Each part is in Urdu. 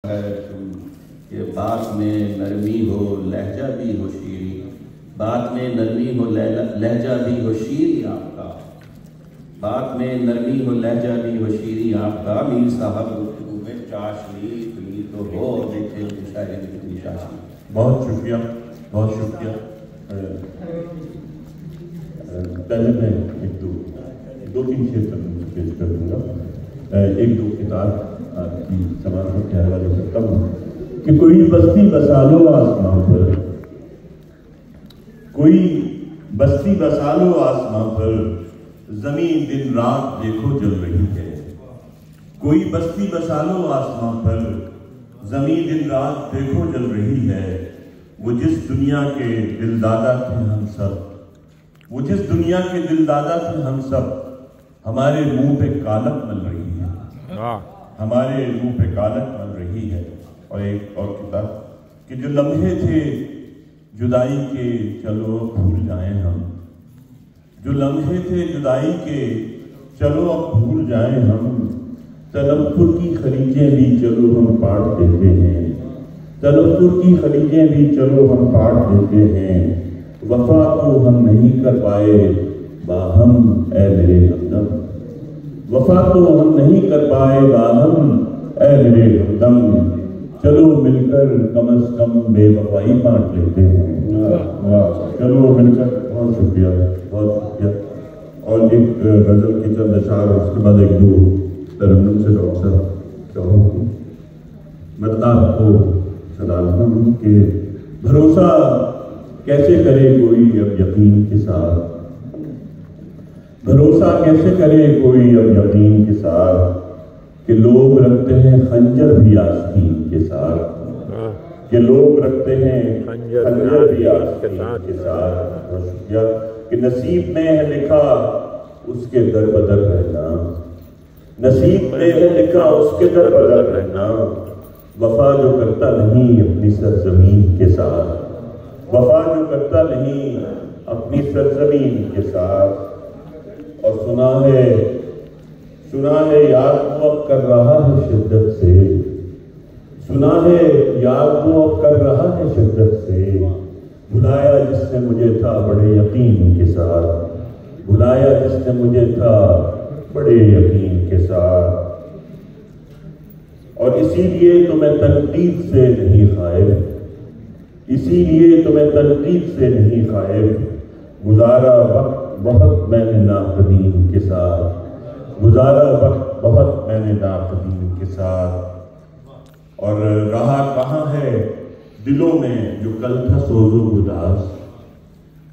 ہے کہ بات میں نرمی ہو لہجہ بھی ہو شیریں، بات میں نرمی ہو لہجہ بھی ہو شیریں آپ کا، بات میں نرمی ہو لہجہ بھی ہو شیریں آپ کا، میر صاحب گفتگو میں چاشنی اتنی تو ہو، دیکھیں شاعری میں کتنی چاشنی۔ بہت شکریہ، بہت شکریہ۔ پہلے میں ایک دو تین شعر پیش کر دوں گا، ایک دو کتاب آپ کی سماعت کے حوالے کرتا ہوں کہ کوئی بستی بسا لو آسمان پر، کوئی بستی بسا لو آسمان پر، زمین دن رات دیکھو جل رہی ہے، کوئی بستی بسا لو آسمان پر، زمین دن رات دیکھو جل رہی ہے، وہ جس دنیا کے دل دادا تھے ہم سب، وہ جس دنیا کے دل دادا تھے ہم سب، ہمارے منہ پہ کالک مل رہی ہے، ہمارے منہ پہ کالک مل رہی ہے۔ اور ایک اور کتاب کہ جو لمحے تھے جدائی کے چلو اب بھول جائیں ہم، جو لمحے تھے جدائی کے چلو اب بھول جائیں ہم، تنفر کی خلیجیں بھی چلو ہم پاٹ دیتے ہیں، تنفر کی خلیجیں بھی چلو ہم پاٹ دیتے ہیں، وفا کو ہم نہیں کر پائے باہم اے میرے ہمدم، وفا تو ہم نہیں کر پائے باہم اے میرے ہمدم، چلو مل کر کم از کم بے وفائی بانٹ لیتے ہیں، چلو مل کر۔ بہت شکریہ، بہت شکریہ۔ اور ایک غزل کی چند اشعار، اس کے بعد ایک دو ترنم سے ڈاکٹر صاحب چاہوں گی۔ مطلب کو سلالتا ہوں کہ بھروسہ کیسے کرے کوئی اب یقین کے ساتھ، بھروسہ کیسے کرے کوئی اب یقین کے ساتھ، کہ لوگ رکھتے ہیں خنجر بھی آستین کے ساتھ، کہ لوگ رکھتے ہیں خنجر بھی آستین کے ساتھ، کہ نصیب میں ہے لکھا اس کے در بدر رہنا، نصیب میں ہے لکھا اس کے در بدر رہنا، وفا جو کرتا نہیں اپنی سرزمین کے ساتھ، وفا جو کرتا نہیں اپنی سرزمین کے ساتھ۔ اور سنا ہے یاد وہ اب کر رہا ہے شدت سے، سنا ہے یاد وہ اب کر رہا ہے شدت سے، بھلایا جس نے مجھے تھا بڑے یقین کے ساتھ، بھلایا جس نے مجھے تھا بڑے یقین کے ساتھ۔ اور اسی لیے تو میں تنقید سے نہیں خائف، اسی لیے تو میں تنقید سے نہیں خائف، گزارا وقت بہت میں نے ناقدین کے ساتھ، گزارا وقت بہت میں نے ناقدین کے ساتھ۔ اور رہا کہاں ہے دلوں میں جو کل تھا سوز و گداز،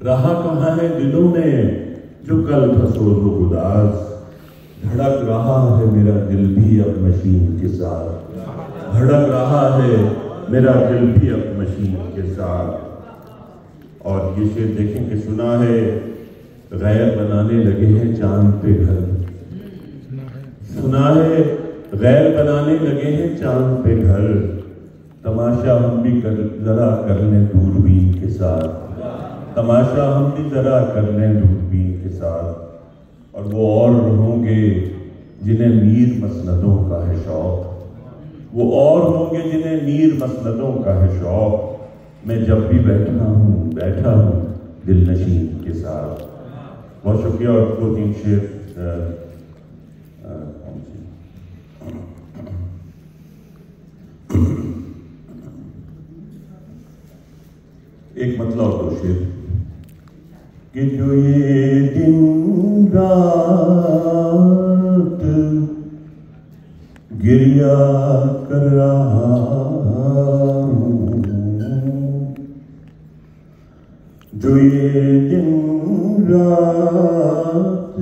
رہا کہاں ہے دلوں میں جو کل تھا سوز و گداز، دھڑک رہا ہے میرا دل بھی اب مشین کے ساتھ، دھڑک رہا ہے میرا دل بھی اب مشین کے ساتھ۔ اور یہ شعر دیکھیں کہ سنا ہے غیر بنانے لگے ہیں چاند پہ گھر، سنا ہے غیر بنانے لگے ہیں چاند پہ گھر، تماشا ہم بھی ذرا کر لیں دوربین کے ساتھ، تماشا ہم بھی ذرا کر لیں دوربین کے ساتھ۔ اور وہ اور ہوں گے جنہیں میر مسندوں کا ہے شوق، وہ اور ہوں گے جنہیں میر مسندوں کا ہے شوق، میں جب بھی بیٹھا ہوں دل نشین کے ساتھ۔ بہت شکریہ۔ اور دو تین شعر ایک مطلب اور دو شعر کہ جو یہ دن رات گریہ کر رہا ہوں، جو یہ دن رات